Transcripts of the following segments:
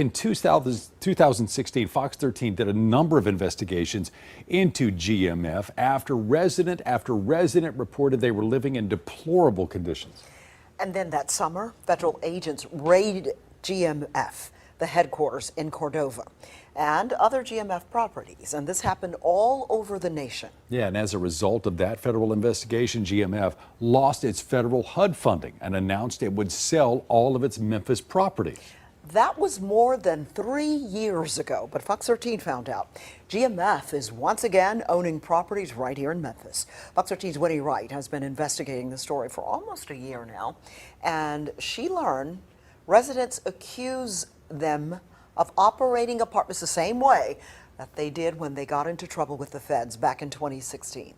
In 2016, Fox 13 did a number of investigations into GMF after resident reported they were living in deplorable conditions. And then that summer, federal agents raided GMF, the headquarters in Cordova, and other GMF properties. And this happened all over the nation. Yeah, and as a result of that federal investigation, GMF lost its federal HUD funding and announced it would sell all of its Memphis property. That was more than 3 years ago, but Fox 13 found out GMF is once again owning properties right here in Memphis. Fox 13's Winnie Wright has been investigating the story for almost a year now, and she learned residents accuse them of operating apartments the same way that they did when they got into trouble with the feds back in 2016.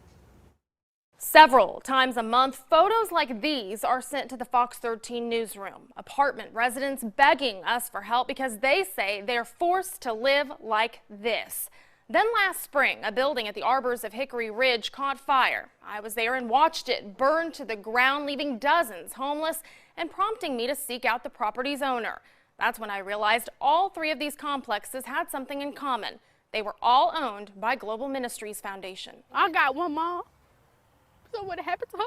Several times a month, photos like these are sent to the Fox 13 newsroom. Apartment residents begging us for help because they say they're forced to live like this. Then last spring, a building at the Arbors of Hickory Ridge caught fire. I was there and watched it burn to the ground, leaving dozens homeless and prompting me to seek out the property's owner. That's when I realized all three of these complexes had something in common. They were all owned by Global Ministries Foundation. I got one mom. So what happened to her?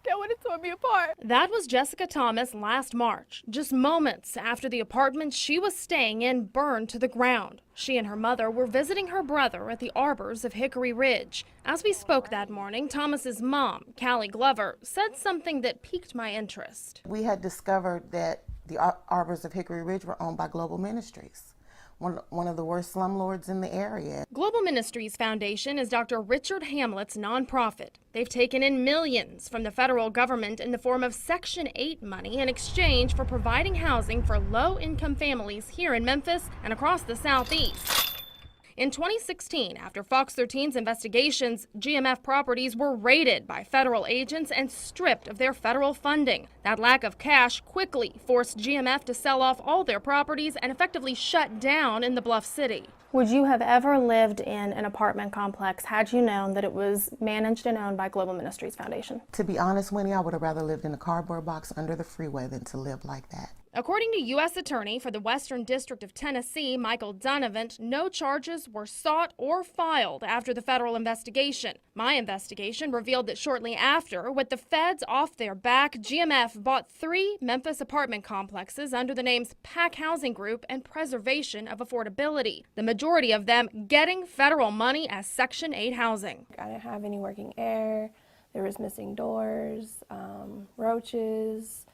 That would have torn me apart. That was Jessica Thomas last March, just moments after the apartment she was staying in burned to the ground. She and her mother were visiting her brother at the Arbors of Hickory Ridge. As we spoke that morning, Thomas's mom, Callie Glover, said something that piqued my interest. We had discovered that the Arbors of Hickory Ridge were owned by Global Ministries, one of the worst slumlords in the area. Global Ministries Foundation is Dr. Richard Hamlet's nonprofit. They've taken in millions from the federal government in the form of Section 8 money in exchange for providing housing for low-income families here in Memphis and across the Southeast. In 2016, after Fox 13's investigations, GMF properties were raided by federal agents and stripped of their federal funding. That lack of cash quickly forced GMF to sell off all their properties and effectively shut down in the Bluff City. Would you have ever lived in an apartment complex had you known that it was managed and owned by Global Ministries Foundation? To be honest, Winnie, I would have rather lived in a cardboard box under the freeway than to live like that. According to U.S. Attorney for the Western District of Tennessee, Michael Donovan, no charges were sought or filed after the federal investigation. My investigation revealed that shortly after, with the feds off their back, GMF bought 3 Memphis apartment complexes under the names Pack Housing Group and Preservation of Affordability, the majority of them getting federal money as Section 8 housing. I didn't have any working air. There was missing doors, roaches.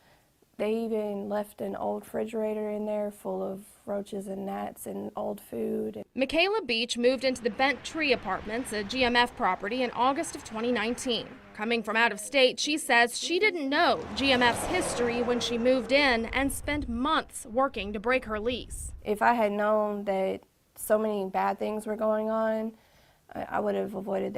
They even left an old refrigerator in there full of roaches and gnats and old food. Michaela Beach moved into the Bent Tree Apartments, a GMF property, in August of 2019. Coming from out of state, she says she didn't know GMF's history when she moved in and spent months working to break her lease. If I had known that so many bad things were going on, I would have avoided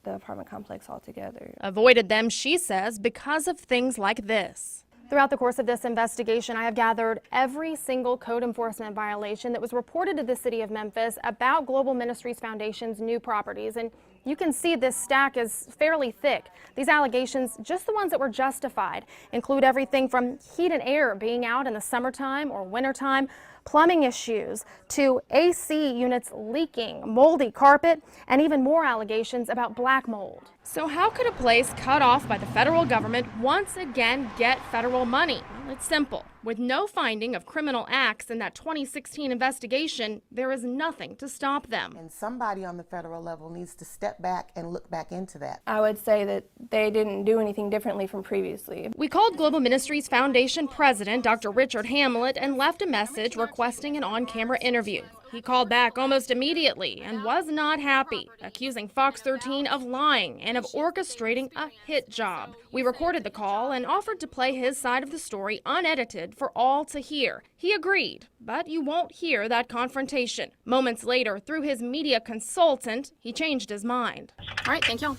the apartment complex altogether. Avoided them, she says, because of things like this. Throughout the course of this investigation, I have gathered every single code enforcement violation that was reported to the city of Memphis about Global Ministries Foundation's new properties. And you can see this stack is fairly thick. These allegations, just the ones that were justified, include everything from heat and air being out in the summertime or wintertime, plumbing issues, to AC units leaking, moldy carpet, and even more allegations about black mold. So how could a place cut off by the federal government once again get federal money? Well, it's simple. With no finding of criminal acts in that 2016 investigation, there is nothing to stop them. And somebody on the federal level needs to step back and look back into that. I would say that they didn't do anything differently from previously. We called Global Ministries Foundation President Dr. Richard Hamlet and left a message requesting an on-camera interview. He called back almost immediately and was not happy, accusing Fox 13 of lying and of orchestrating a hit job. We recorded the call and offered to play his side of the story unedited for all to hear. He agreed, but you won't hear that confrontation. Moments later, through his media consultant, he changed his mind. All right, thank y'all.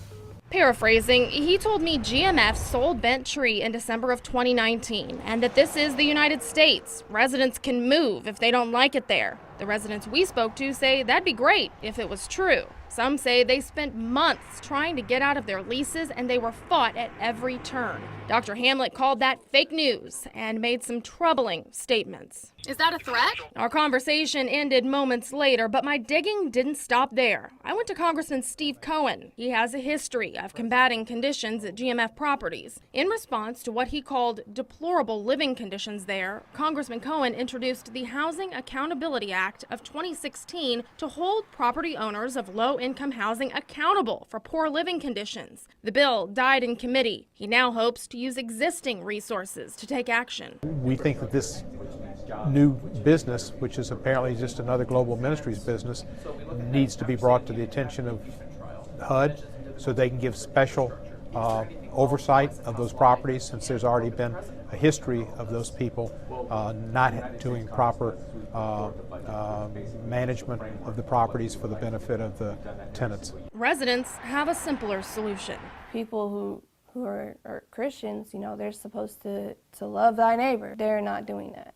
Paraphrasing, he told me GMF sold Bent Tree in December of 2019 and that this is the United States. Residents can move if they don't like it there. The residents we spoke to say that'd be great if it was true. Some say they spent months trying to get out of their leases and they were fought at every turn. Dr. Hamlet called that fake news and made some troubling statements. Is that a threat? Our conversation ended moments later, but my digging didn't stop there. I went to Congressman Steve Cohen. He has a history of combating conditions at GMF properties. In response to what he called deplorable living conditions there, Congressman Cohen introduced the Housing Accountability Act of 2016 to hold property owners of low-income housing accountable for poor living conditions. The bill died in committee. He now hopes to use existing resources to take action. We think that this new business, which is apparently just another Global Ministries business, needs to be brought to the attention of HUD so they can give special oversight of those properties, since there's already been a history of those people not doing proper management of the properties for the benefit of the tenants. Residents have a simpler solution. People who are Christians, you know, they're supposed to love thy neighbor. They're not doing that.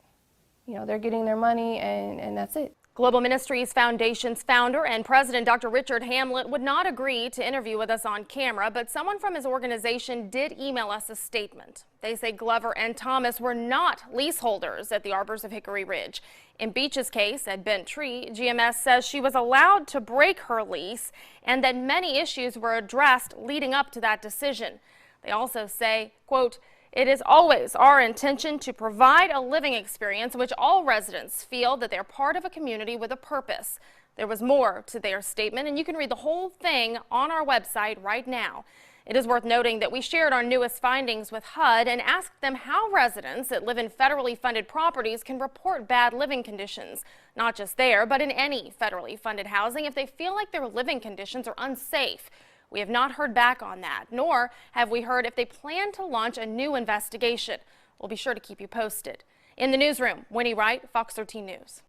You know, they're getting their money and that's it. Global Ministries Foundation's founder and president, Dr. Richard Hamlet, would not agree to interview with us on camera, but someone from his organization did email us a statement. They say Glover and Thomas were not leaseholders at the Arbors of Hickory Ridge. In Beach's case at Bent Tree, GMS says she was allowed to break her lease and that many issues were addressed leading up to that decision. They also say, quote, "It is always our intention to provide a living experience in which all residents feel that they're part of a community with a purpose." There was more to their statement, and you can read the whole thing on our website right now. It is worth noting that we shared our newest findings with HUD and asked them how residents that live in federally funded properties can report bad living conditions, not just there, but in any federally funded housing if they feel like their living conditions are unsafe. We have not heard back on that, nor have we heard if they plan to launch a new investigation. We'll be sure to keep you posted. In the newsroom, Winnie Wright, Fox 13 News.